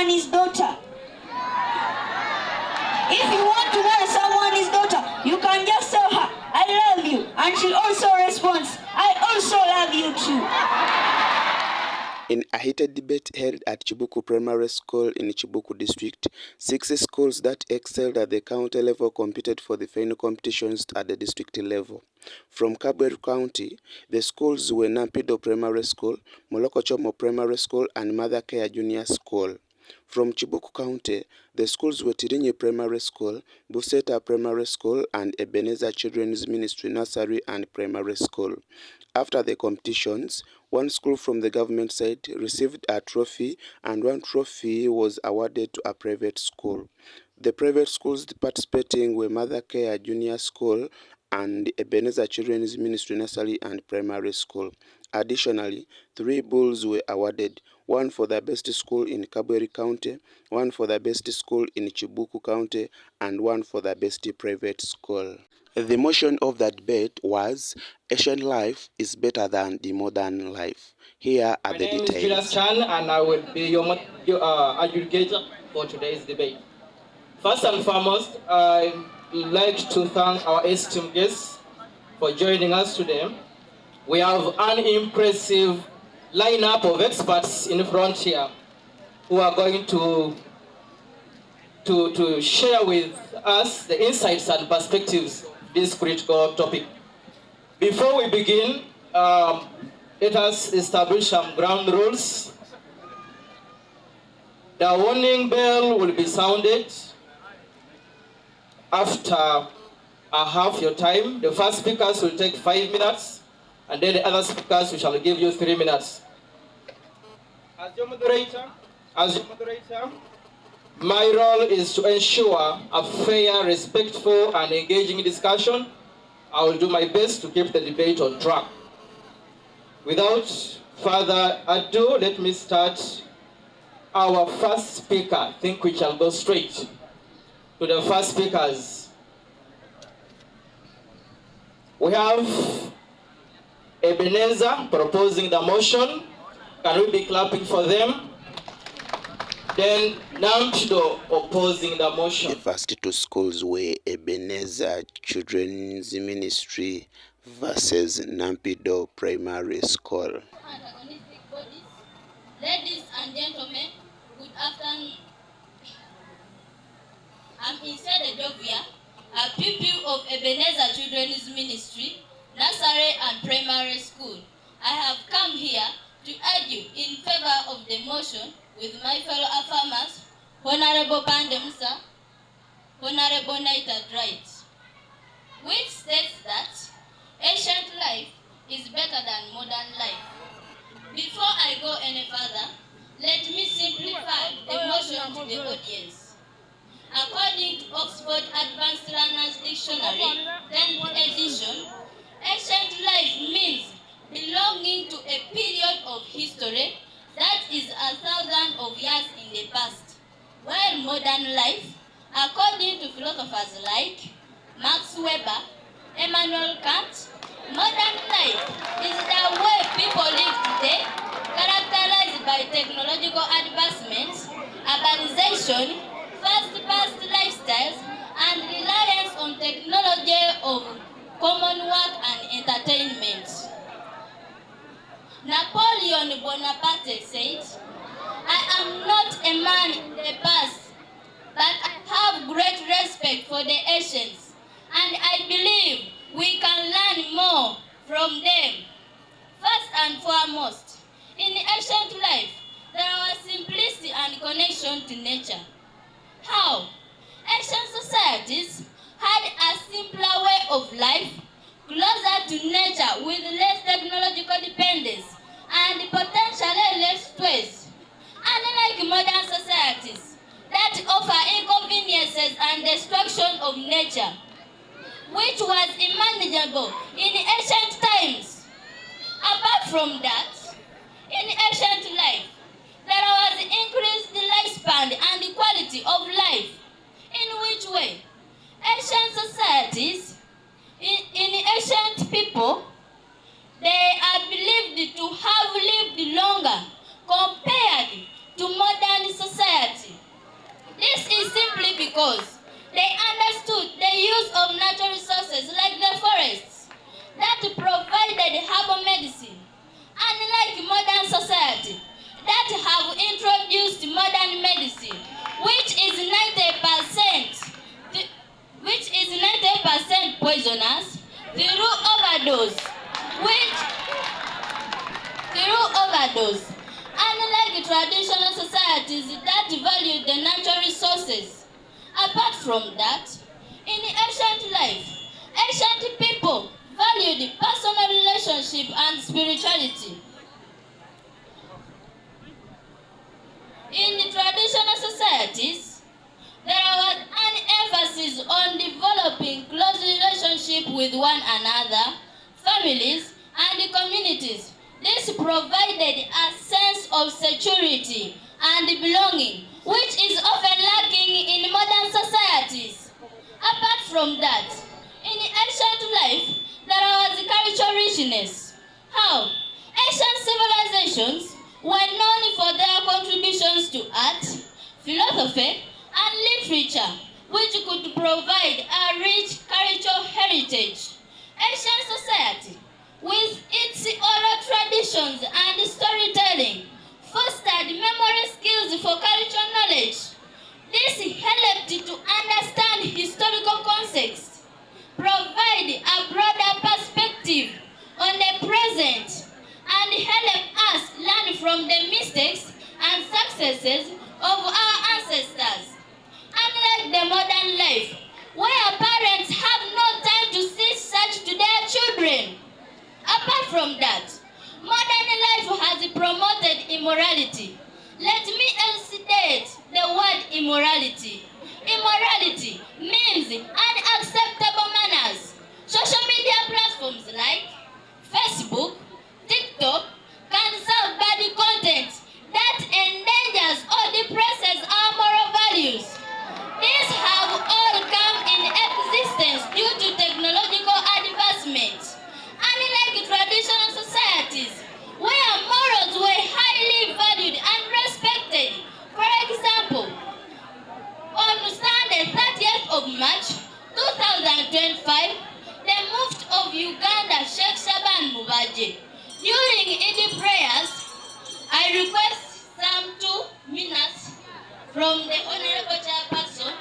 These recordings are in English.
someone his daughter. If you want to marry someone his daughter, you can just tell her, I love you. And she also responds, I also love you too. In a heated debate held at Kibuku Primary School in Kibuku District, 6 schools that excelled at the county level competed for the final competitions at the district level. From Kabweri County, the schools were Nampido Primary School, Molokochomo Primary School, and Mother Care Junior School. From Kibuku County, the schools were Tirinyi Primary School, Buseta Primary School, and Ebenezer Children's Ministry Nursery and Primary School. After the competitions, one school from the government side received a trophy and one trophy was awarded to a private school. The private schools participating were Mother Care Junior School and Ebenezer Children's Ministry Nursery and Primary School. Additionally, 3 bulls were awarded, one for the best school in Kabweri County, one for the best school in Kibuku County, and one for the best private school. The motion of the debate was, Asian life is better than the modern life. Here are the details. My name is Julius Chan, and I will be your adjudicator for today's debate. First and foremost, I'd like to thank our esteemed guests for joining us today. We have an impressive lineup of experts in front here who are going to share with us the insights and perspectives of this critical topic. Before we begin, let us establish some ground rules. The warning bell will be sounded after a half your time. The first speakers will take 5 minutes, and then the other speakers we shall give you 3 minutes. As your moderator, my role is to ensure a fair, respectful, and engaging discussion. I will do my best to keep the debate on track. Without further ado, let me start our first speaker. I think we shall go straight to the first speakers. We have Ebenezer proposing the motion. Can we be clapping for them? Then Nampido opposing the motion. The first 2 schools were Ebenezer Children's Ministry versus Nampido Primary School. Antagonistic bodies. Ladies and gentlemen, good afternoon. I'm Inside Jovia, a pupil of Ebenezer Children's Ministry, Nursery and Primary School. I have come here to argue in favor of the motion with my fellow affirmers, Honorable Pandemsa, Honorable Knighted Right, which states that ancient life is better than modern life. Before I go any further, let me simplify the motion to the audience. According to Oxford Advanced Learners Dictionary, 10th edition, ancient life means belonging to a period of history that is 1,000 of years in the past, while modern life, according to philosophers like Max Weber, Immanuel Kant, modern life is the way people live today, characterized by technological advancements, urbanization, fast-paced lifestyles, and reliance on technology of common work and entertainment. Napoleon Bonaparte said, I am not a man in the past, but I have great respect for the ancients, and I believe we can learn more from them. First and foremost, in ancient life, there was simplicity and connection to nature. How? Ancient societies had a simpler way of life, closer to nature with less technological dependence and potentially less stress. Unlike modern societies that offer inconveniences and destruction of nature, which was unmanageable in ancient times. Apart from that, in ancient life, there was increased lifespan and quality of life. In which way? Ancient societies, in ancient people, they are believed to have lived longer compared to modern society. because they understood the use of natural resources like the forests that provided herbal medicine, unlike modern society that have introduced modern medicine, which is 90% poisonous through overdose, unlike traditional societies that value the natural resources. Apart from that, in ancient life, ancient people valued personal relationship and spirituality. In traditional societies, there was an emphasis on developing close relationship with one another, families, and communities. This provided a sense of security and belonging, which is often lacking in modern societies. Apart from that, in ancient life, there was cultural richness. How? Ancient civilizations were known for their contributions to art, philosophy, and literature, which could provide a rich cultural heritage. Ancient society, with its oral traditions and storytelling, fostered memory skills for cultural knowledge. This helped to understand historical context, provide a broader perspective on the present, and help us learn from the mistakes and successes of our ancestors. Unlike the modern life, where parents have no time to teach such to their children. Apart from that, modern life has promoted immorality. Let me elucidate the word immorality. Immorality means unacceptable manners. Social media platforms like Facebook, TikTok can serve bad content that endangers or depresses our moral values. These have all come in existence due to technological advancement. Unlike traditional societies, where morals were highly valued and respected. For example, on Sunday, 30th of March 2025, the Mufti of Uganda, Sheikh Shaban Mubaje, during Eid prayers, I request some 2 minutes from the Honorable Chairperson.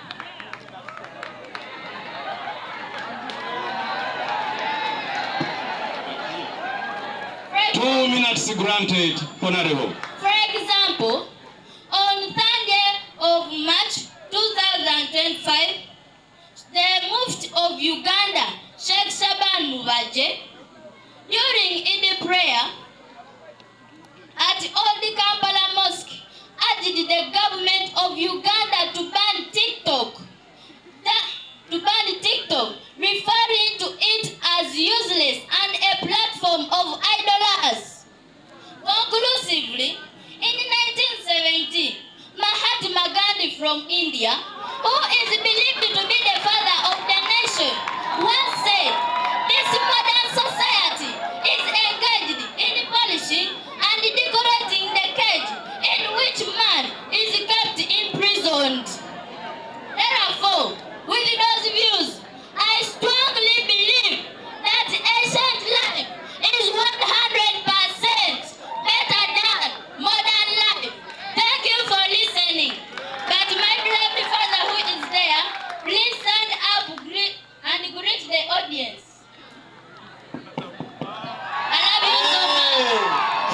Two minutes granted, Honorable. For example, on 30th of March 2025, the Mufti of Uganda, Sheikh Shaban Mubaje, during Eid prayer at Old Kampala Mosque, urged the government of Uganda to ban TikTok. Referring to it as useless and a platform of idolaters. Conclusively, in 1970, Mahatma Gandhi from India, who is believed to be the father of the nation, once said, this modern society is engaged in polishing and decorating the cage in which man is kept imprisoned. Therefore, with those views, I strongly believe that ancient life is 100% better than modern life. Thank you for listening. But my beloved father who is there, please stand up and greet the audience. I love you so much.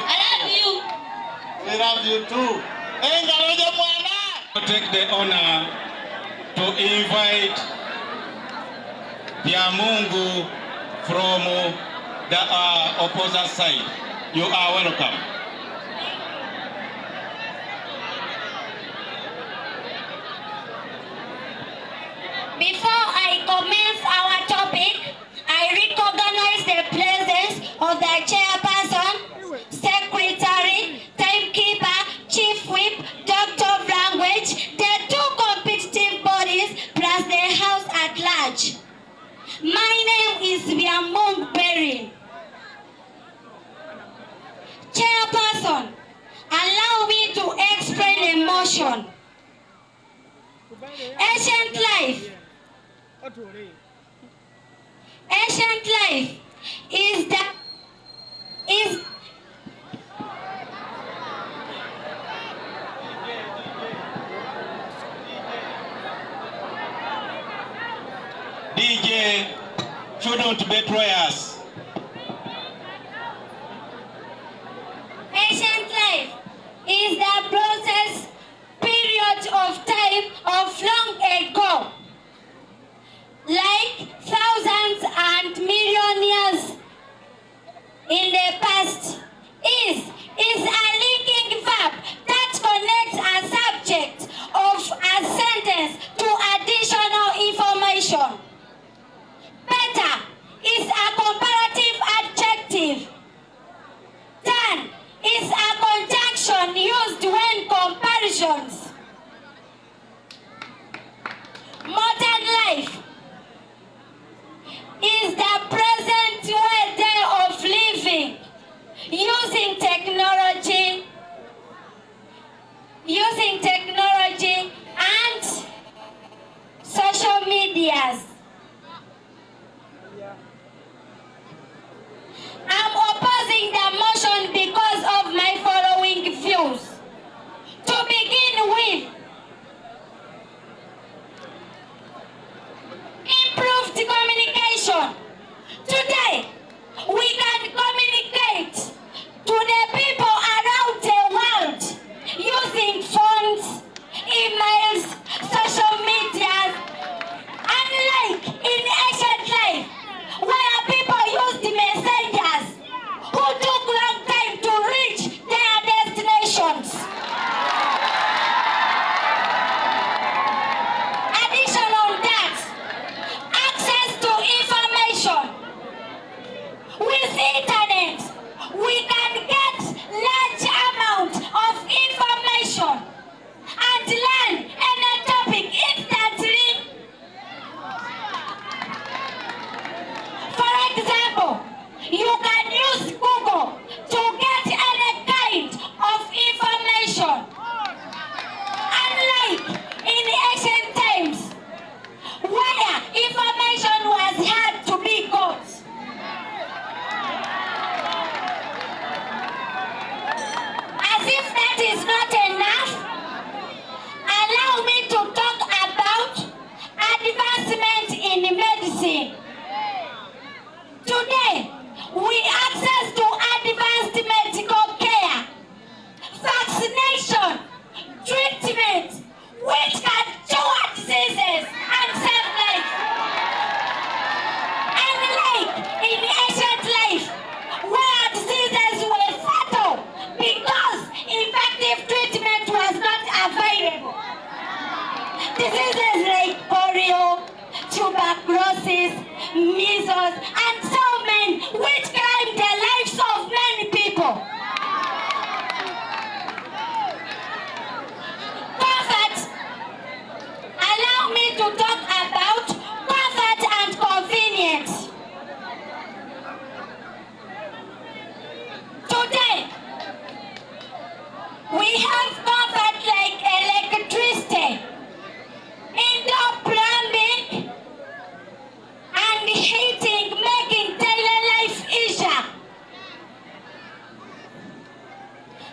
I love you. We love you too. Take the honor to invite Biamungu from the opposite side. You are welcome. Before I commence our topic, I recognize the presence of the chairperson, secretary, timekeeper, chief whip, doctor of language, the 2 competitive bodies plus the house at large. My name is Biamungu. Chairperson, allow me to explain emotion. Ancient life. Ancient life is DJ shouldn't betray us. ancient life is the process period of time of long ago, like thousands and million years in the past. Is a linking verb that connects a subject of a sentence to additional information. Better is a comparative adjective. Than is a conjunction used when comparisons. Modern life is the present way of living, using technology and social medias. I'm opposing the motion because of my following views. To begin with, improved communication. Today, we can communicate to the people around the world using phones, emails, social media, unlike in ancient life, where people used messengers who took long time to reach their destinations. Additional that, access to information. With internet, we can get large amount of information and learn any topic instantly. For example, you can use Google to get any kind of information. Unlike in ancient times, where information was hard to be got. As if that is not enough, allow me to talk about advancement in medicine. Today, we access to advanced medical care, vaccination, treatment, which can cure diseases and save lives. Unlike in ancient life, where diseases were fatal because effective treatment was not available. Diseases like polio, tuberculosis, measles, and so many, which claim the lives of many people. Comfort. Allow me to talk about comfort and convenience. Today, we have comfort like electricity, indoor plumbing, and heating, making daily life easier.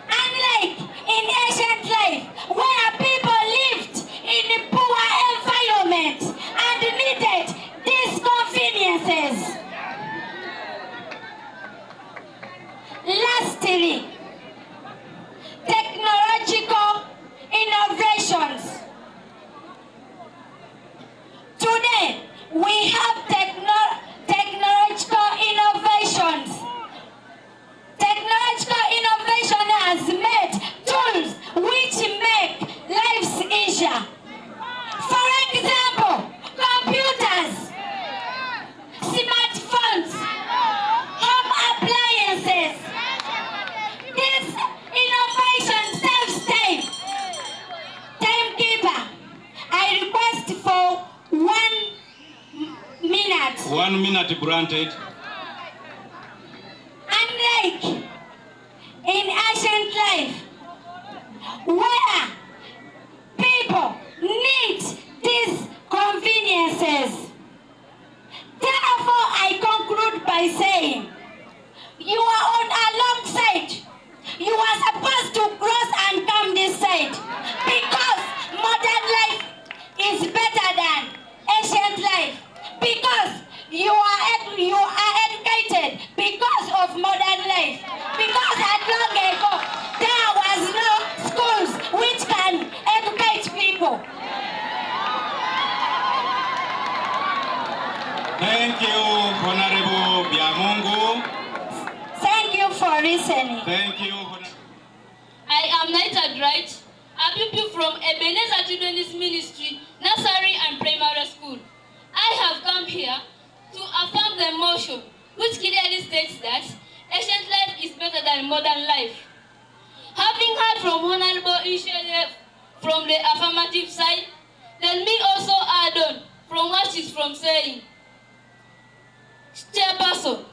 Unlike in ancient life, where people lived in poor environments and needed these conveniences. Lastly, technological innovations. Today, we have technological innovations. Technological innovation has made tools which make lives easier. For example, computers, smartphones, home appliances. This innovation saves time. Timekeeper, I request for 1 minute. 1 minute granted. Unlike in ancient life, where people need are supposed to cross and come this side because modern life is better than ancient life. Because you are educated because of modern life. Because at long ago there was no schools which can educate people. Thank you, Honorable Biamungu. Thank you for listening. Thank you. I am Nighted Right, a pupil from Ebenezer Children's Ministry, Nursery and Primary School. I have come here to affirm the motion, which clearly states that ancient life is better than modern life. Having heard from Honorable Ishele from the affirmative side, let me also add on from what she's from saying. Chairperson,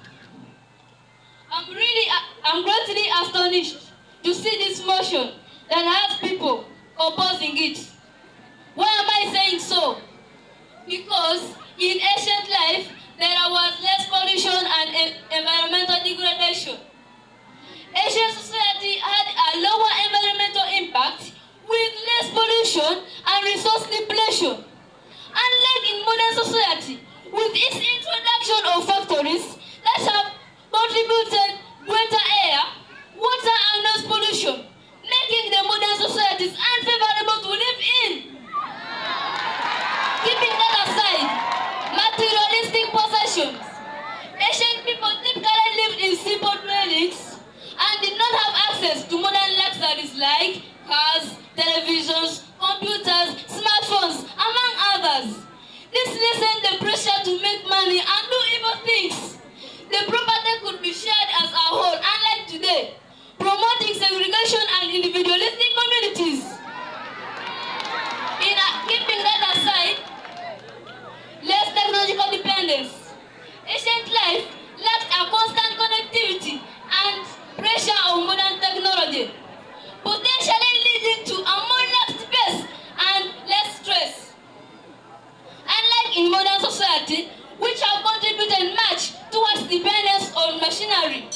I'm greatly astonished to see this motion that has people opposing it. Why am I saying so? Because in ancient life, there was less pollution and environmental degradation. Ancient society had a lower environmental impact with less pollution and resource depletion. Unlike in modern society, with its introduction of factories that have contributed greater air, water and noise pollution, making the modern societies unfavorable to live in. Keeping that aside, materialistic possessions. Ancient people typically lived in simple dwellings and did not have access to modern luxuries like cars, televisions, computers, smartphones, among others. This lessened the pressure to make money and do evil things. The property could be shared as a whole, unlike today, promoting segregation and individualistic communities. In keeping that aside, less technological dependence. Ancient life lacked a constant connectivity and pressure of modern technology, potentially leading to a more relaxed pace and less stress. Unlike in modern society, which have contributed much towards dependence on machinery.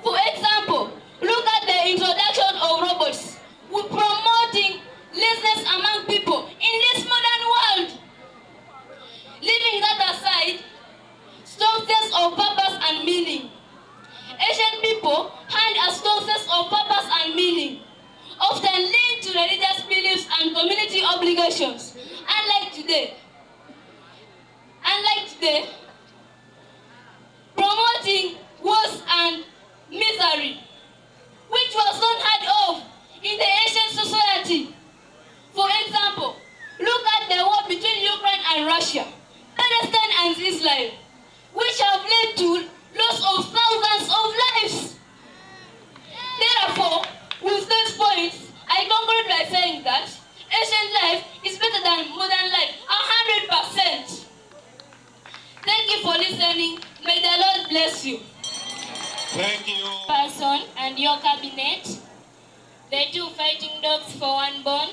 For example, look at the introduction of robots, with promoting laziness among people in this modern world. Leaving that aside, strong sense of purpose and meaning. Ancient people had a strong sense of purpose and meaning, often linked to religious beliefs and community obligations, unlike today. Promoting wars and misery, which was unheard of in the ancient society. For example, look at the war between Ukraine and Russia, Palestine and Israel, which have led to loss of thousands of lives. Therefore, with these points, I conclude by saying that ancient life is better than modern life, 100%. Thank you for listening. May the Lord bless you. Thank you. Person and your cabinet, the two fighting dogs for one bone,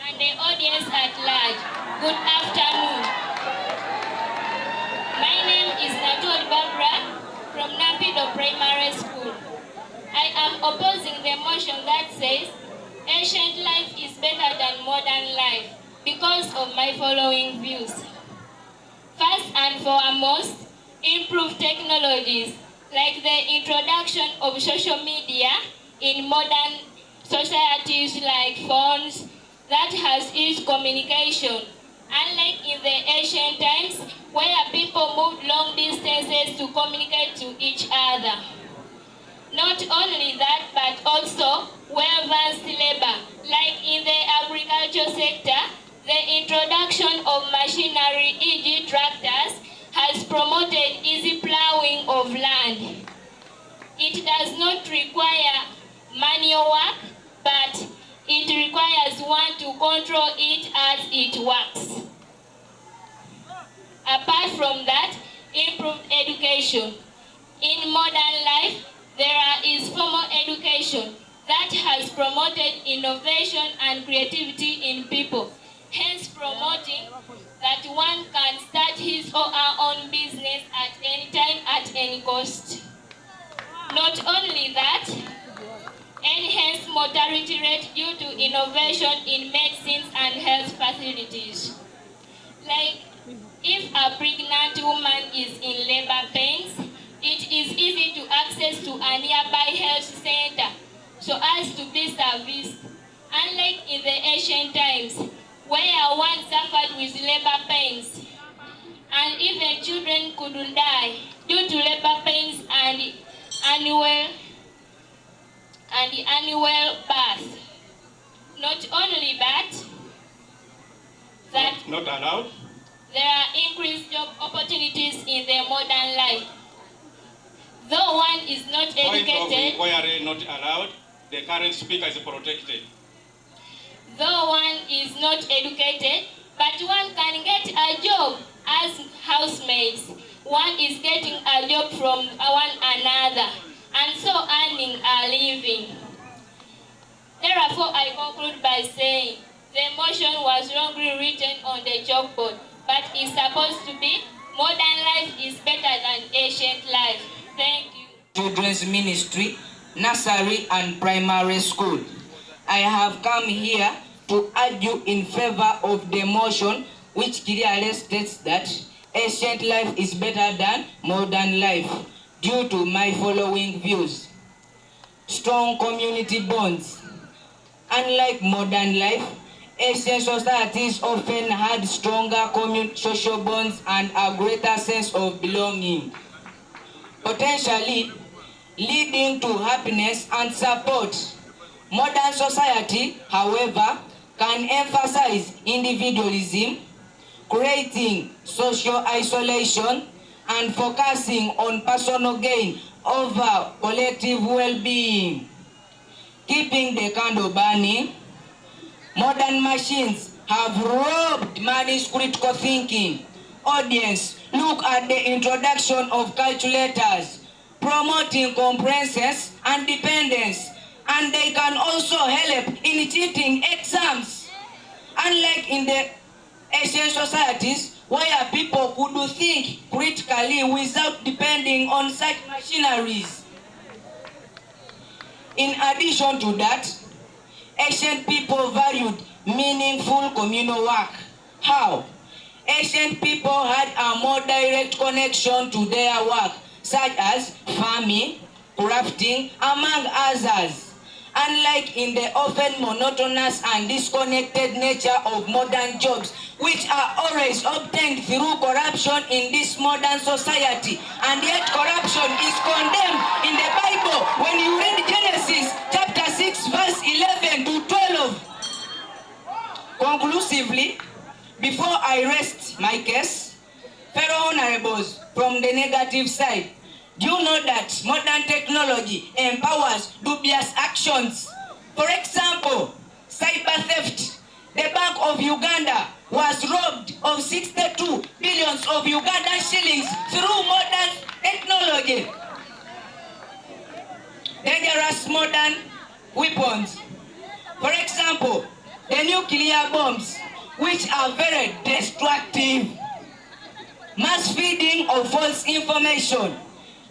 and the audience at large. Good afternoon. My name is Natul Barbara from Nampido Primary School. I am opposing the motion that says ancient life is better than modern life because of my following views. First and foremost, improved technologies like the introduction of social media in modern societies like phones that has eased communication, unlike in the ancient times where people moved long distances to communicate to each other. Not only that, but also well-advanced labor, like in the agriculture sector, the introduction of machinery, e.g. tractors, has promoted easy plowing of land. It does not require manual work, but it requires one to control it as it works. Apart from that, improved education. In modern life, there is formal education that has promoted innovation and creativity in people, hence promoting that one can start his or her own business at any time, at any cost. Not only that, enhanced mortality rate due to innovation in medicines and health facilities. Like, if a pregnant woman is in labor pains, it is easy to access to a nearby health center so as to be serviced. Unlike in the ancient times, where one suffered with labor pains, and even children could die due to labor pains and annual birth. Not only that, not allowed. There are increased job opportunities in the modern life. Though one is not educated, Point of inquiry not allowed. The current speaker is protected. Though one is not educated, but one can get a job as housemaids. One is getting a job from one another, and so earning a living. Therefore, I conclude by saying the motion was wrongly written on the chalkboard, but is supposed to be modern life is better than ancient life. Thank you. Children's Ministry, Nursery and Primary School. I have come here to argue in favor of the motion which clearly states that ancient life is better than modern life due to my following views. Strong community bonds. Unlike modern life, ancient societies often had stronger social bonds and a greater sense of belonging, potentially leading to happiness and support. Modern society, however, can emphasize individualism, creating social isolation, and focusing on personal gain over collective well-being. Keeping the candle burning, modern machines have robbed man's critical thinking. Audience, look at the introduction of calculators, promoting comprehension and dependence, and they can also help in cheating exams. Unlike in the ancient societies, where people could think critically without depending on such machineries. In addition to that, ancient people valued meaningful communal work. How? Ancient people had a more direct connection to their work, such as farming, crafting, among others. Unlike in the often monotonous and disconnected nature of modern jobs, which are always obtained through corruption in this modern society, and yet corruption is condemned in the Bible when you read Genesis chapter 6 verse 11 to 12. Conclusively, before I rest my case, fellow honorables from the negative side, do you know that modern technology empowers dubious actions? For example, cyber theft. The Bank of Uganda was robbed of 62 billion of Ugandan shillings through modern technology. Dangerous modern weapons. For example, the nuclear bombs, which are very destructive. Mass feeding of false information.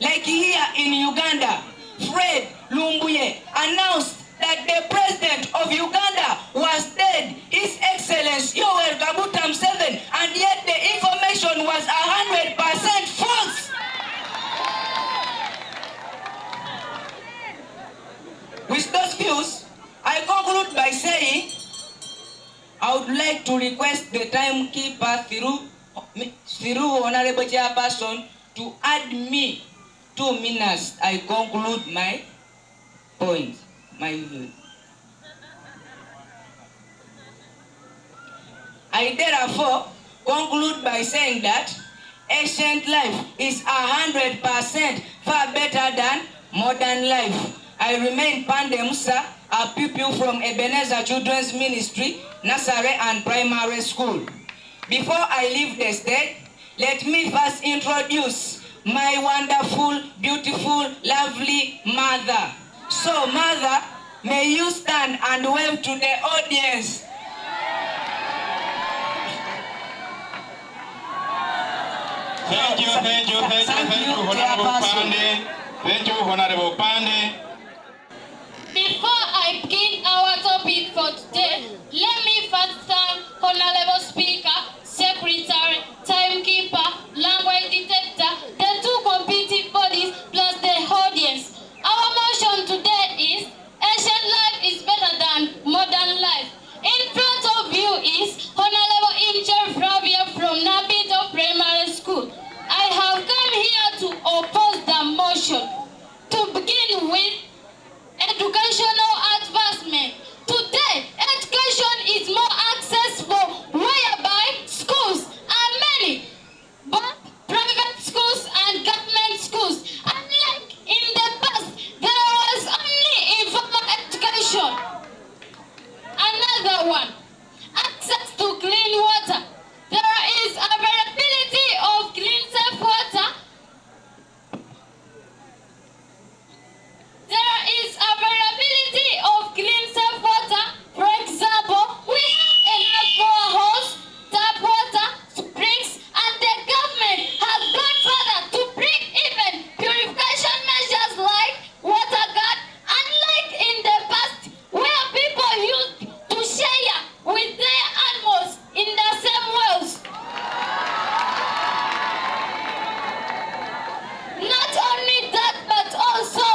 Like here in Uganda, Fred Lumbuye announced that the president of Uganda was dead, His Excellency Yoweri Kaguta Museveni, and yet the information was 100% false. With those views, I conclude by saying I would like to request the timekeeper through Honorable Chairperson to add me 2 minutes. I conclude my point, my view. I therefore conclude by saying that ancient life is 100% far better than modern life. I remain Pande Musa, a pupil from Ebenezer Children's Ministry, Nursery and Primary School. Before I leave the stage, let me first introduce my wonderful, beautiful, lovely mother. So, mother, may you stand and wave to the audience. Thank you, Honorable Pande. Thank you, Honorable Pande. Before Another one, access to clean water. There is availability of clean, safe water. There is availability of clean, safe water. For example, we have enough boreholes, tap water, springs, and the government has gone further to bring even purification measures like water guard, unlike in the past where people used to share with their animals in the same wells. Not only that, but also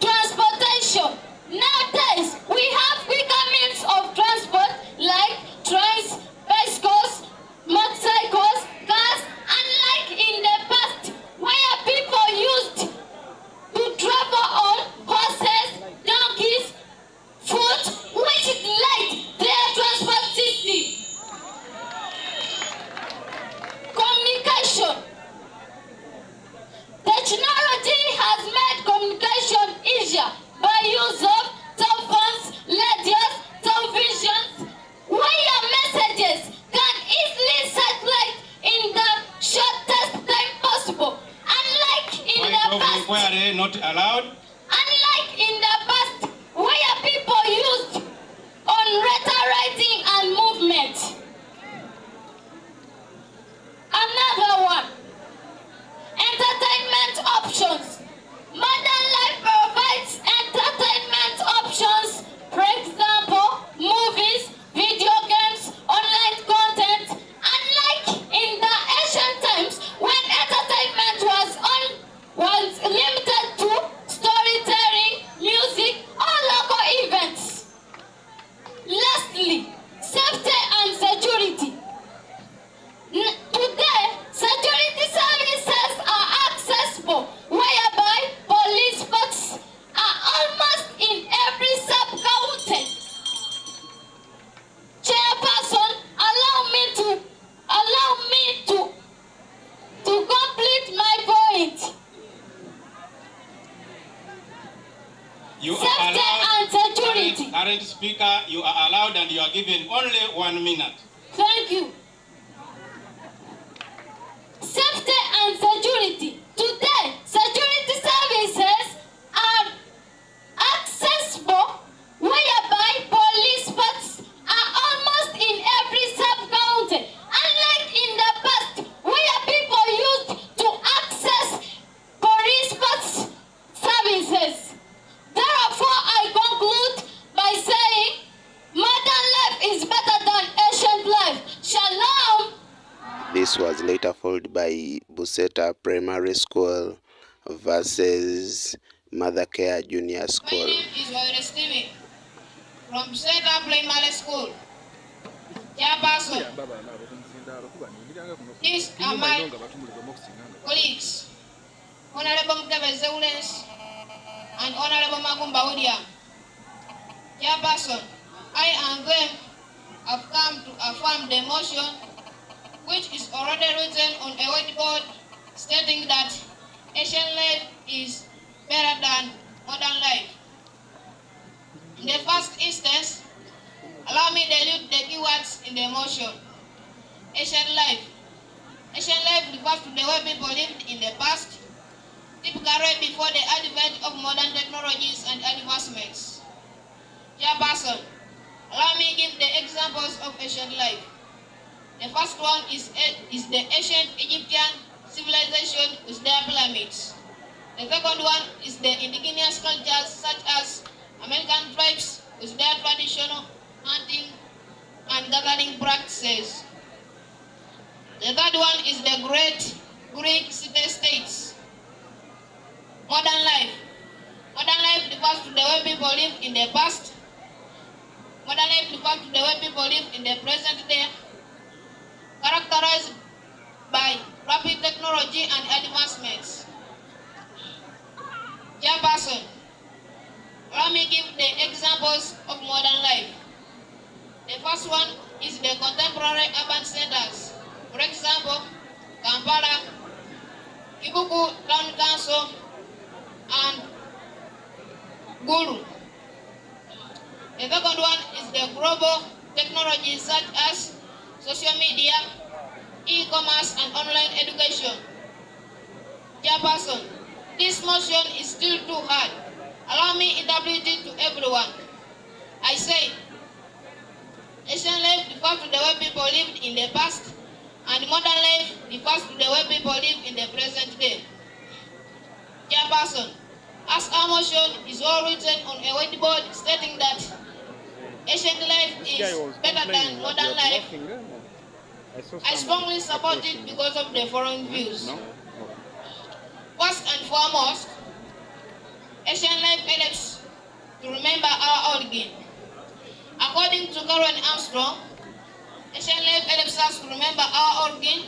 transportation. Nowadays, we have quicker means of transport like trains, bicycles, motorcycles, cars, unlike in the past where people used to travel on horses, donkeys, foot, which delayed their transport system. Communication. Technology has made communication easier by use of telephones, radios, televisions, where messages can easily circulate in the shortest time possible. Unlike in the past, where they not allowed. Unlike in the past, where people used on letter writing and movement. Another one, entertainment options. Modern life provides entertainment options. For example, movies, video games, online content. Unlike in the ancient times when entertainment was limited to storytelling, music, or local events. Lastly, safety and security. Today, security services are accessible, whereby police forces are almost in every sub-county. Chairperson, allow me to complete my point. You Safety are allowed, and security. current speaker, you are allowed and you are given only 1 minute. Thank you. Safety and security. Today, security services are accessible, whereby police forces are almost in every sub-county. Unlike in the past, where people used to access police force services. Therefore, I conclude by saying, modern life is better than ancient life. Shalom. This was later followed by Buseta Primary School versus Mother Care Junior My School. name is Waire Steven from Buseta Primary School. Chairperson, these are my colleagues, Honorable Mkebe Zeulens and Honorable Magumba William. Chairperson, I and them have come to affirm the motion which is already written on a whiteboard stating that Asian life is better than modern life. In the first instance, allow me to dilute the keywords in the motion. Asian life. Asian life refers to the way people lived in the past, typically before the advent of modern technologies and advancements. Chairperson, allow me to give the examples of ancient life. The first one is the ancient Egyptian civilization with their pyramids. The second one is the indigenous cultures such as American tribes with their traditional hunting and gathering practices. The third one is the great Greek city-states. Modern life. Modern life refers to the way people live in the past. Modern life refers to the way people live in the present day, characterized by rapid technology and advancements. Chairperson, let me give the examples of modern life. The first one is the contemporary urban centers. For example, Kampala, Kibuku Town Council, and Gulu. The second one is the global technologies such as social media, e-commerce, and online education. Chairperson, this motion is still too hard. Allow me to interpret it to everyone. I say, Asian life refers to the way people lived in the past, and modern life refers to the way people live in the present day. Chairperson, as our motion is all written on a whiteboard stating that ancient life is better than modern life, I strongly support it because of the following views. First and foremost, ancient life helps to remember our origin. According to Karen Armstrong, ancient life helps us to remember our origin,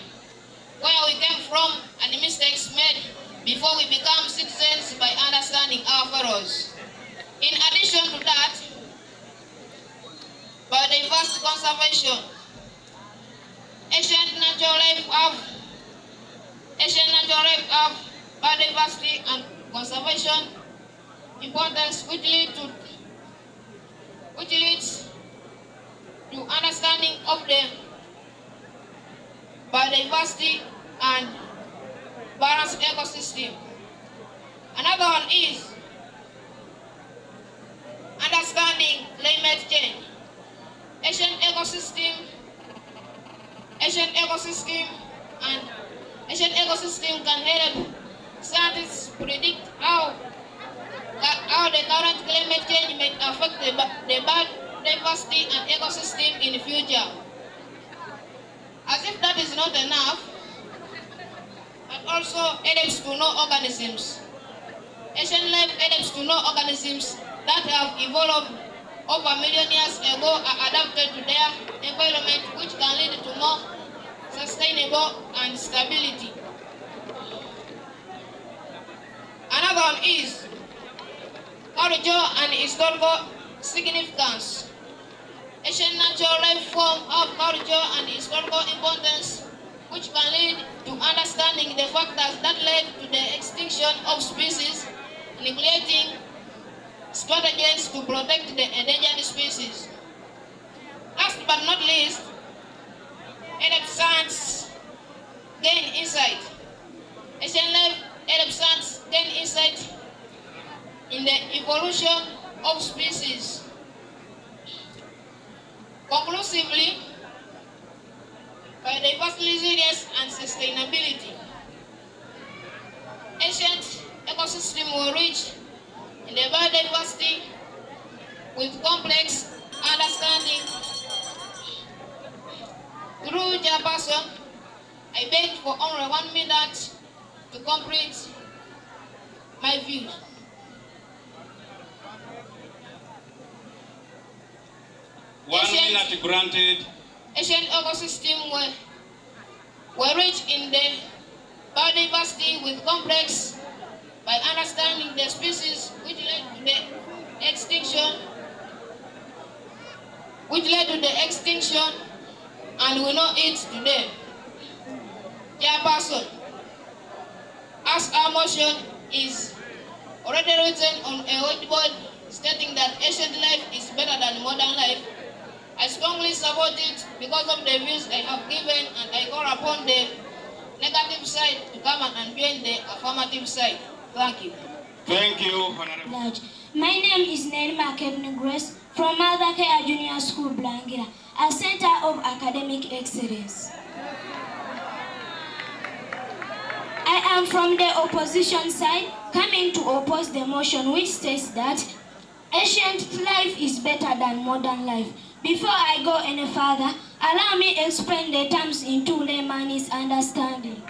where we came from, and the mistakes made before we become citizens by understanding our fellows. In addition to that, biodiversity conservation. Ancient natural life have biodiversity and conservation importance, which leads to understanding of the biodiversity and balanced ecosystem. Another one is understanding climate change. Ancient ecosystem can help scientists predict how the current climate change may affect the biodiversity and ecosystem in the future. As if that is not enough, but also helps to know organisms. Ancient life helps to know organisms that have evolved over million years ago are adapted to their environment, which can lead to more sustainable and stability. Another one is culture and historical significance. Ancient natural life forms have culture and historical importance, which can lead to understanding the factors that led to the extinction of species, neglecting strategies to protect the endangered species. Last but not least, help science gain insight. Ancient life help science gain insight in the evolution of species. Conclusively, biodiversity resilience and sustainability. Ancient ecosystem will reach in the biodiversity with complex understanding. Through Chairperson, I beg for only 1 minute to complete my views. One minute granted. Ancient ecosystem were rich in the biodiversity with complex by understanding the species which led to the extinction, and we know it today. Chairperson, as our motion is already written on a whiteboard stating that ancient life is better than modern life, I strongly support it because of the views I have given, and I call upon the negative side to come and join the affirmative side. Thank you. Thank you, Honorable. My name is Nelma Kevin Grace from Mother Care Junior School, Blangira, a center of academic excellence. I am from the opposition side, coming to oppose the motion which states that ancient life is better than modern life. Before I go any further, allow me to explain the terms into layman's understanding.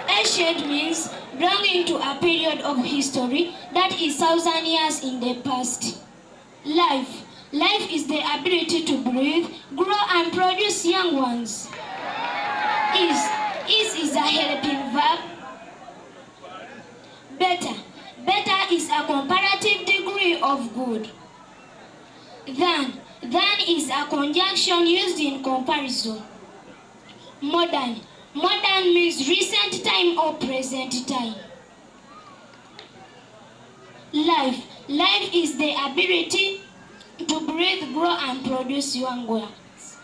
Ancient means belonging to a period of history that is 1,000 years in the past. Life is the ability to breathe, grow and produce young ones. Is a helping verb. Better is a comparative degree of good. Than is a conjunction used in comparison. Modern means recent time or present time. Life. Life is the ability to breathe, grow, and produce young ones.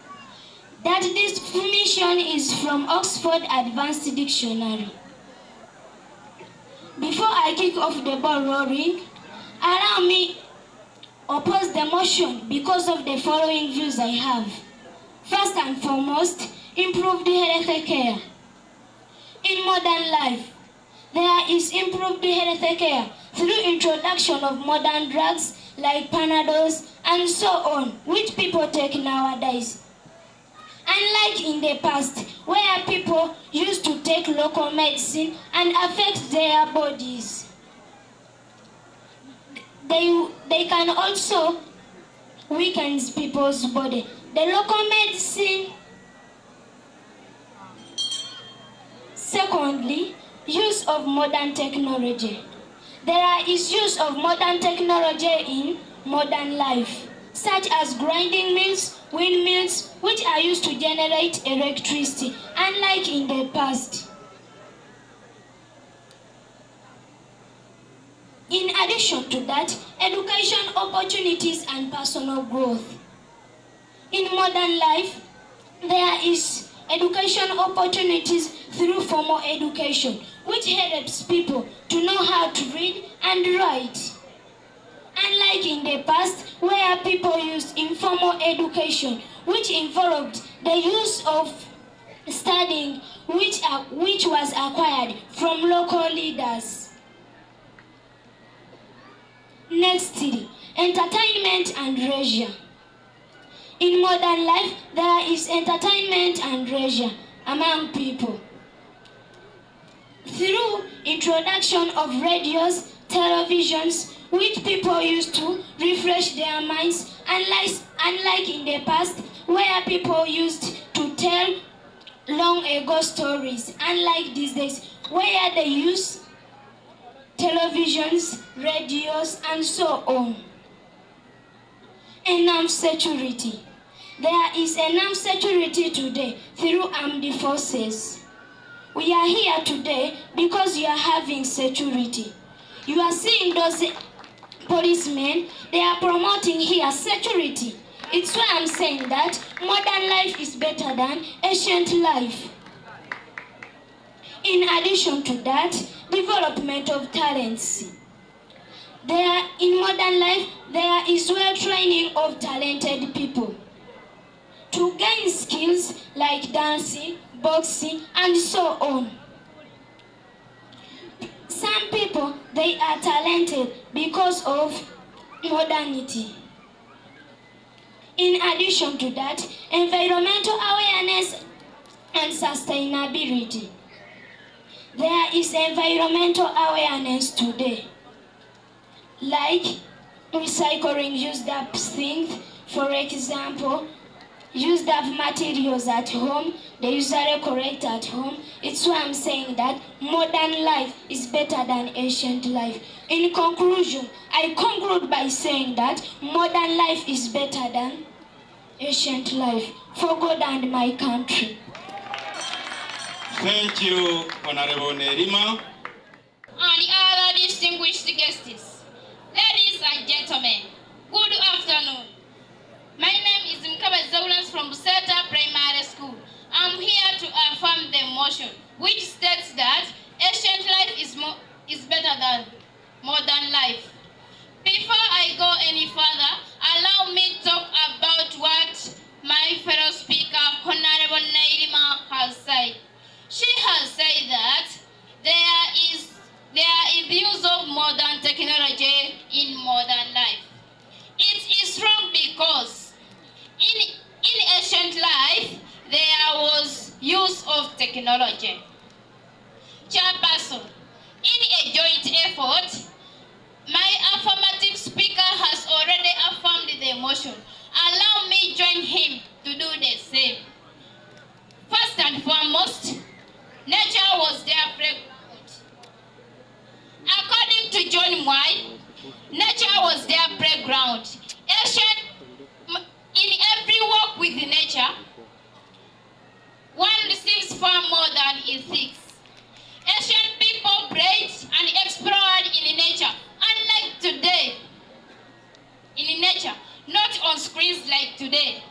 That definition is from Oxford Advanced Dictionary. Before I kick off the ball rolling, allow me oppose the motion because of the following views I have. First and foremost, improved health care. In modern life, there is improved health care through introduction of modern drugs like Panadols and so on, which people take nowadays. Unlike in the past, where people used to take local medicine and affect their bodies. They can also weaken people's body. The local medicine. Secondly, use of modern technology. There is use of modern technology in modern life, such as grinding mills, windmills, which are used to generate electricity, unlike in the past. In addition to that, education opportunities and personal growth. In modern life, there is education opportunities through formal education, which helps people to know how to read and write. Unlike in the past, where people used informal education, which involved the use of studying, which was acquired from local leaders. Nextly, entertainment and leisure. In modern life, there is entertainment and leisure among people. Through introduction of radios, televisions, which people used to refresh their minds, unlike in the past, where people used to tell long ago stories, unlike these days, where they use televisions, radios, and so on. Enhanced security. There is enhanced security today through armed forces. We are here today because you are having security. You are seeing those policemen, they are promoting here security. It's why I'm saying that modern life is better than ancient life. In addition to that, development of talents. In modern life, there is well training of talented people to gain skills like dancing, boxing, and so on. Some people, they are talented because of modernity. In addition to that, environmental awareness and sustainability. There is environmental awareness today, like recycling used up things, for example, used up materials at home, they usually correct at home. It's why I'm saying that modern life is better than ancient life. In conclusion, I conclude by saying that modern life is better than ancient life for God and my country. Thank you, Honorable Nerima. And other distinguished guests, ladies and gentlemen, good afternoon. My name is Kibuku from Kibuku Primary School. I'm here to affirm the motion, which states that ancient life is better than modern life. Before I go any further, allow me to talk about what my fellow speaker, Honorable Nerima, has said. She has said that there is use of modern technology in modern life. It is wrong because in ancient life, there was use of technology. Chairperson, in a joint effort, my affirmative speaker has already affirmed the motion. Allow me join him to do the same. First and foremost, nature was their playground. According to John White, nature was their playground. In every walk with nature, one receives far more than he seeks. Ancient people played and explored in nature, unlike day in nature, not on screens like today.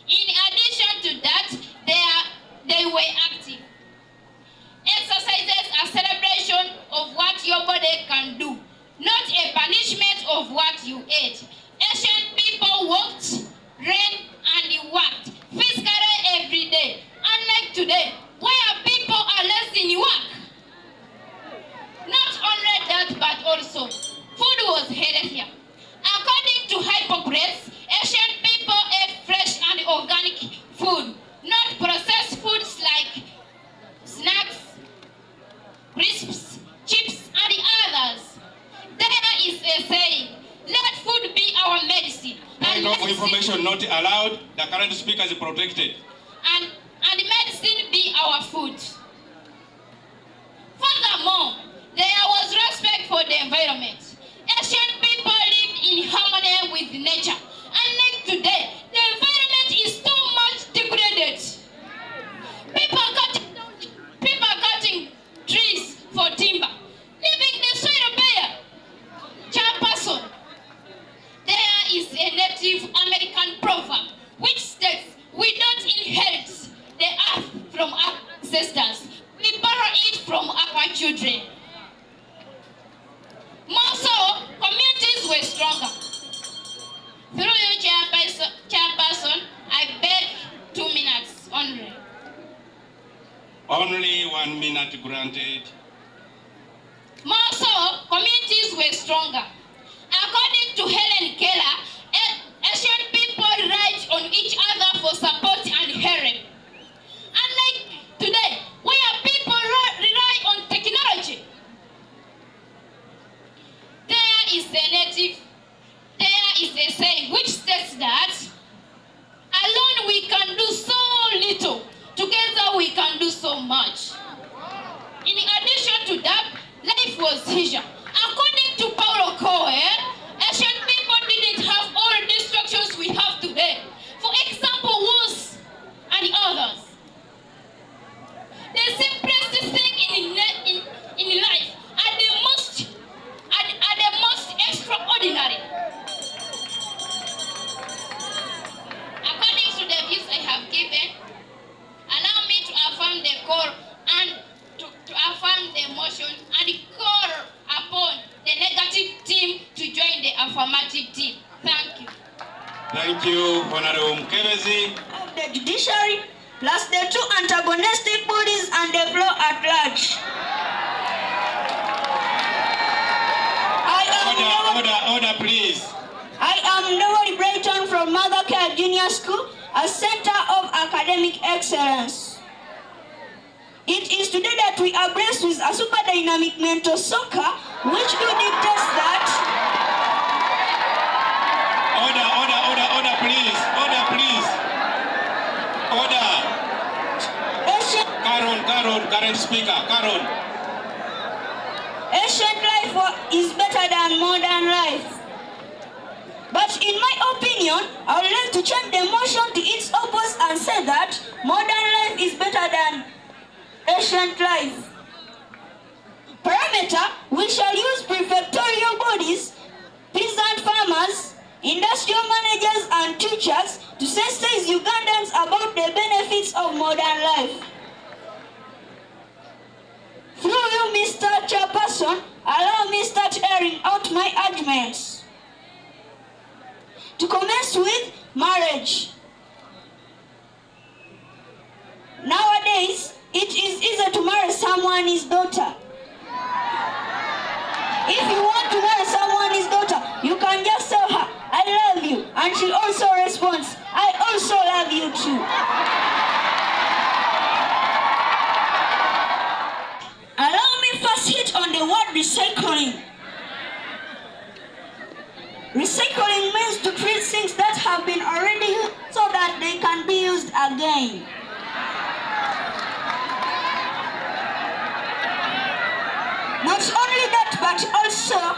In addition to that, they were active. Exercises are celebration of what your body can do, not a punishment of what you ate. Ancient people walked, ran, and worked physically every day. Unlike today, where people are less in work. Not only that, but also, food was healthier. According to Hippocrates, ancient people ate fresh and organic food, not processed foods like snacks, crisps, chips, and others. There is a saying, let food be our medicine. Point of information not allowed. The current speaker is protected. And medicine be our food. Furthermore, there was respect for the environment. Ancient people lived in harmony with nature. Unlike today, the environment is so much degraded. People cutting trees for timber, leaving the soil bare. Chairperson, there is a Native American proverb which states, we don't inherit the earth from our ancestors, we borrow it from our children. More so, communities were stronger. Through you, Chairperson, I beg 2 minutes only. Only 1 minute granted. More so, communities were stronger. According to Helen Keller, Asian people relied on each other for support and help. Unlike today, where people rely on technology. There is a saying which states that alone we can do so little, together we can do so much. In addition to that, life was easier. According to Paulo Coelho, Asian people didn't have all the distractions we have today. For example, wars and others. The simplest thing in life are the most extraordinary. According to the views I have given, allow me to affirm the call and to affirm the motion and call upon the negative team to join the affirmative team. Thank you. Thank you, Honorable Mkebezi. Of the judiciary, plus the two antagonistic bodies and the floor at large. Order, please. I am Noel Brayton from Mother Care Junior School, a center of academic excellence. It is today that we are blessed with a super dynamic mental soccer, which do dictates that. Order, please. Order. Current speaker, Caron. Ancient life is better than modern life. But in my opinion, I would like to change the motion to its opposite and say that modern life is better than ancient life. Parameter, we shall use prefectorial bodies, peasant farmers, industrial managers and teachers to sensitize Ugandans about the benefits of modern life. Through you, Mr. Chairperson, allow me start airing out my arguments. To commence with marriage. Nowadays, it is easier to marry someone's daughter. If you want to marry someone's daughter, you can just tell her, I love you, and she also responds, I also love you too. Allow me first hit on the word recycling. Recycling means to treat things that have been already used so that they can be used again. Not only that, but also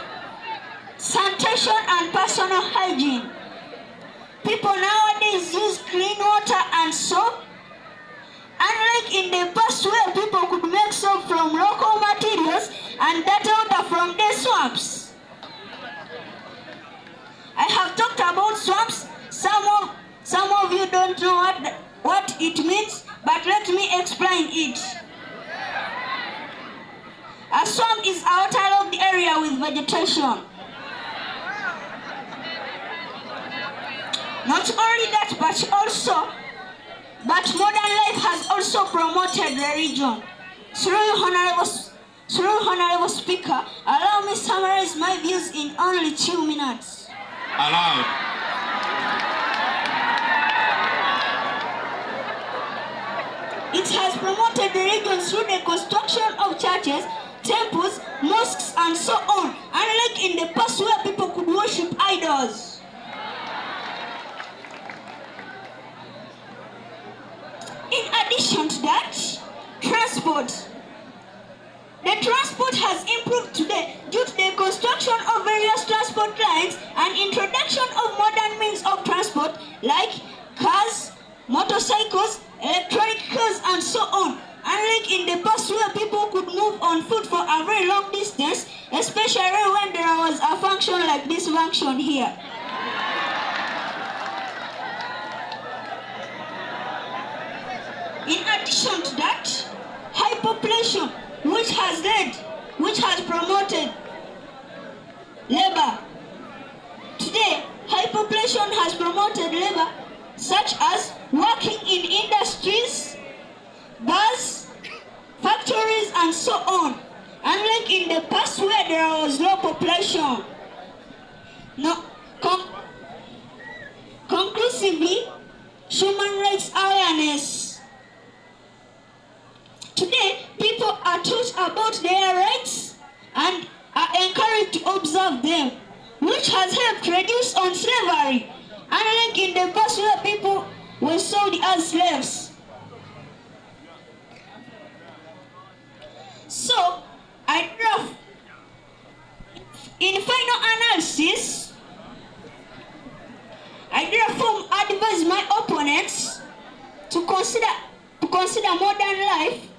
sanitation and personal hygiene. People nowadays use clean water and soap. Unlike in the past where people could make soap from local materials and that water from the swamps. swamps. Some of you don't know what it means, but let me explain it. A swamp is a waterlogged area with vegetation. Not only that, but modern life has also promoted the region. Through Honorable Speaker, allow me to summarize my views in only 2 minutes. Allowed. It has promoted the region through the construction of churches, temples, mosques, and so on, unlike in the past where people could worship idols. In addition to that, transport. The transport has improved today due to the construction of various transport lines and introduction of modern means of transport like cars, motorcycles, electronic cars, and so on. Unlike in the past where people could move on foot for a very long distance, especially when there was a function like this function here. In addition to that, high population, which has promoted labor. Today, high population has promoted labor such as working in industries, bars, factories, and so on. Unlike in the past where there was low population. Conclusively, human rights awareness. Today, people are taught about their rights and are encouraged to observe them, which has helped reduce on slavery, unlike in the past where people were sold as slaves. So, in final analysis, I therefore advise my opponents to consider modern life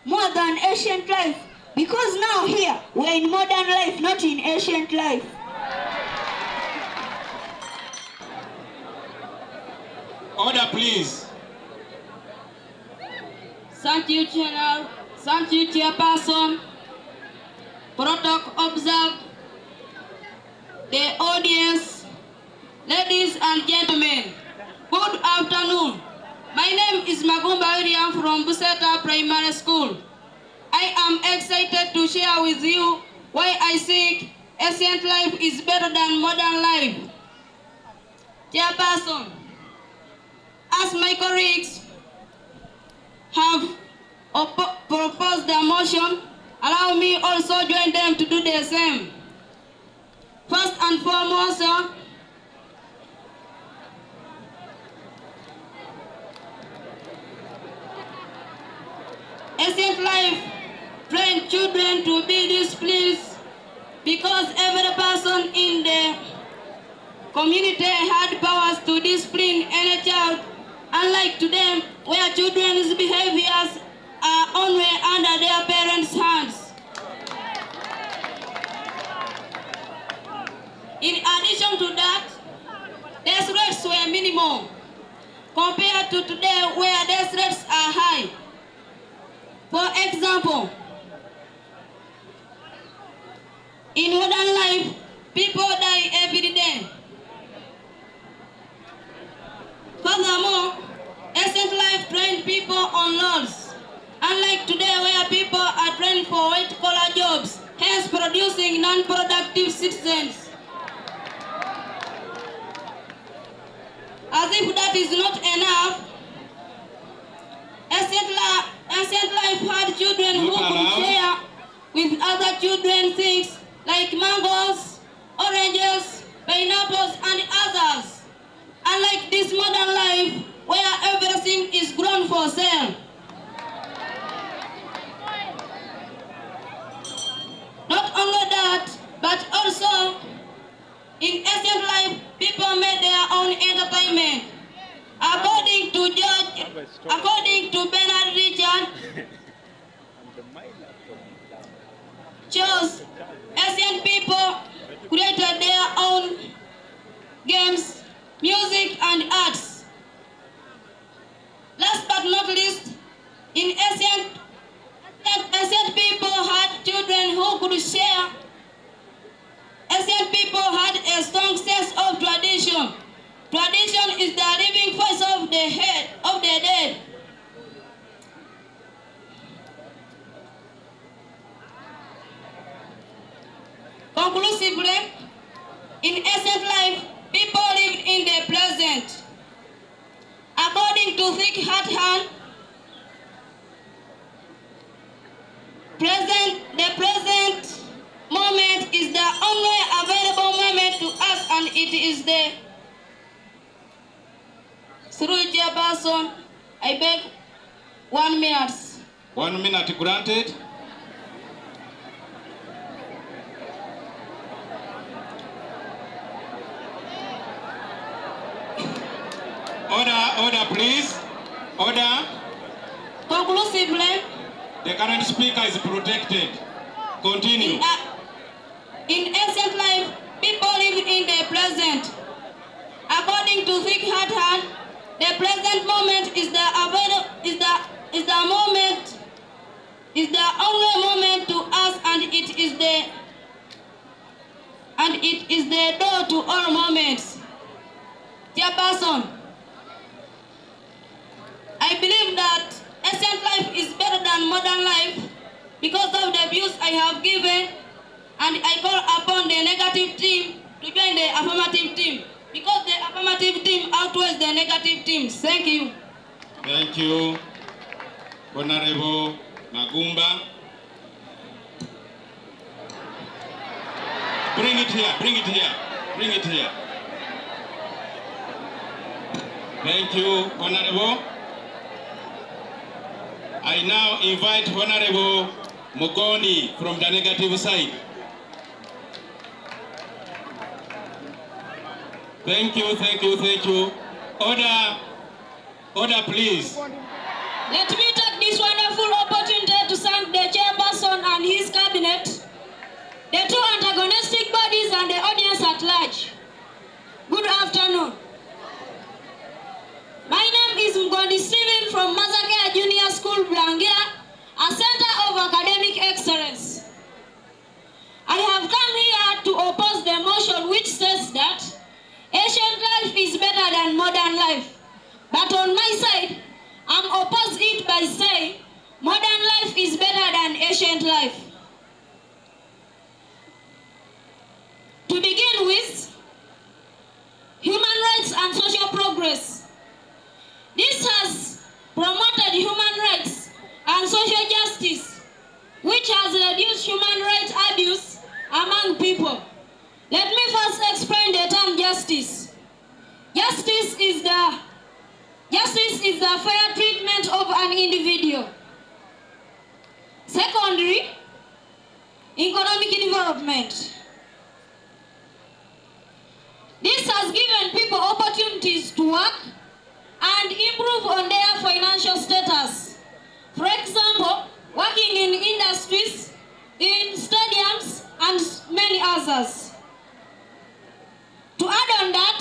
more than ancient life, because now here we're in modern life, not in ancient life. Order, please. Thank you, General. Thank you, Chairperson. Protocol observed. The audience, ladies and gentlemen, good afternoon. My name is Kabweri from Buseta Primary School. I am excited to share with you why I think ancient life is better than modern life. Chairperson, as my colleagues have proposed the motion, allow me also join them to do the same. First and foremost, ancient life trained children to be disciplined because every person in the community had powers to discipline any child, unlike today where children's behaviors are only under their parents' hands. In addition to that, death rates were minimal compared to today where death rates are high. For example, in modern life, people die every day. Furthermore, ancient life trained people on laws, unlike today where people are trained for white-collar jobs, hence producing non-productive citizens. As if that is not enough, ancient life had children who could share with other children things like mangoes, oranges, pineapples, and others. Unlike this modern life where everything is grown for sale. Not only that, but also in ancient life, people made their own entertainment. According to Bernard Richard, ancient people created their own games ancient people had a strong sense of tradition. Tradition is the living voice of the head of the dead. Conclusively, in ancient life, people lived in the present. According to Thich Nhat Hanh, the present moment is the only available moment to us, and it is the through Chairperson, I beg 1 minute. 1 minute granted. Order, please. Order. Conclusively, the current speaker is protected. Continue. In ancient life, people lived in the present. According to Thich Nhat Hanh, the present moment is the only moment to us, and it is the door to all moments. Chairperson, I believe that ancient life is better than modern life because of the views I have given, and I call upon the negative team to join the affirmative team because the affirmative team outweighs the negative teams. Thank you. Thank you, Honorable Magumba. Bring it here, bring it here, bring it here. Thank you, Honorable. I now invite Honorable Mugoni from the negative side. Thank you, thank you, thank you. Order, please. Let me take this wonderful opportunity to thank the chairperson and his cabinet, the two antagonistic bodies, and the audience at large. Good afternoon. My name is Mgondi Stephen from Mazakea Junior School, Brangira, a center of academic excellence. I have come here to oppose the motion which says that ancient life is better than modern life. But on my side, I'm opposed it by saying modern life is better than ancient life. To begin with, human rights and social progress. This has promoted human rights and social justice, which has reduced human rights abuse among people. Let me first explain the term justice. Justice is the fair treatment of an individual. Secondly, economic development. This has given people opportunities to work and improve on their financial status. For example, working in industries, in stadiums, and many others. To add on that,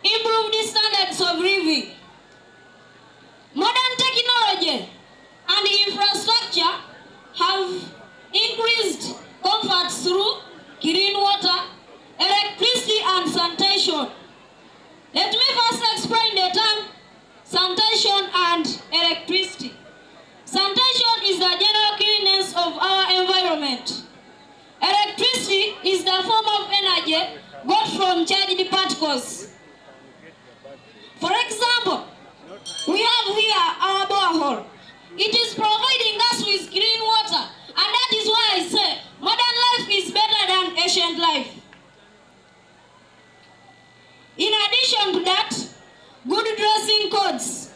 improve the standards of living. Modern technology and infrastructure have increased comfort through clean water, electricity, and sanitation. Let me first explain the term sanitation and electricity. Sanitation is the general cleanliness of our environment. Electricity is the form of energy got from charged particles. For example, we have here our borehole. It is providing us with clean water, and that is why I say modern life is better than ancient life. In addition to that, good dressing codes.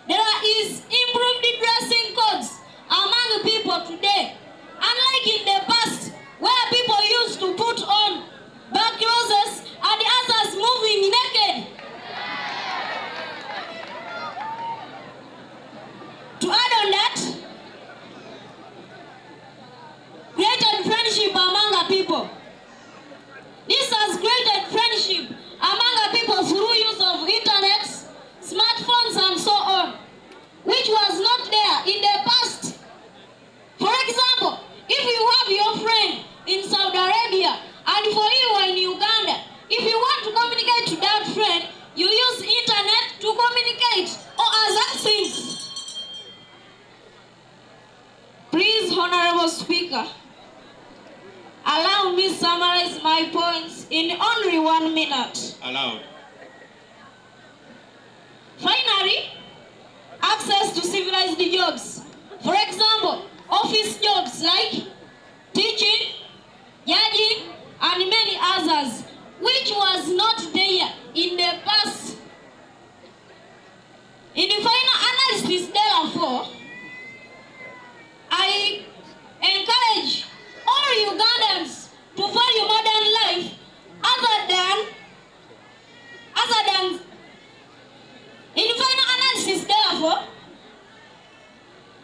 There is improved dressing codes among people today. Unlike in the past, where people used to put on back clothes and others moving naked. To add on that, created friendship among the people. This has created friendship among the people through use of internet, smartphones, and so on, which was not there in the past. For example, if you have your friend in Saudi my points in only 1 minute. Allowed. Finally, access to civilized jobs. For example, office jobs like teaching, judging, and many others, which was not there in the past. In the final analysis, therefore, I encourage all Ugandans to value modern life other than in the final analysis, therefore,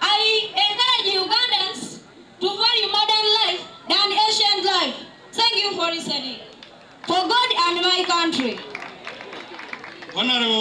I encourage Ugandans to value modern life than ancient life. Thank you for listening. For God and my country. Honorable.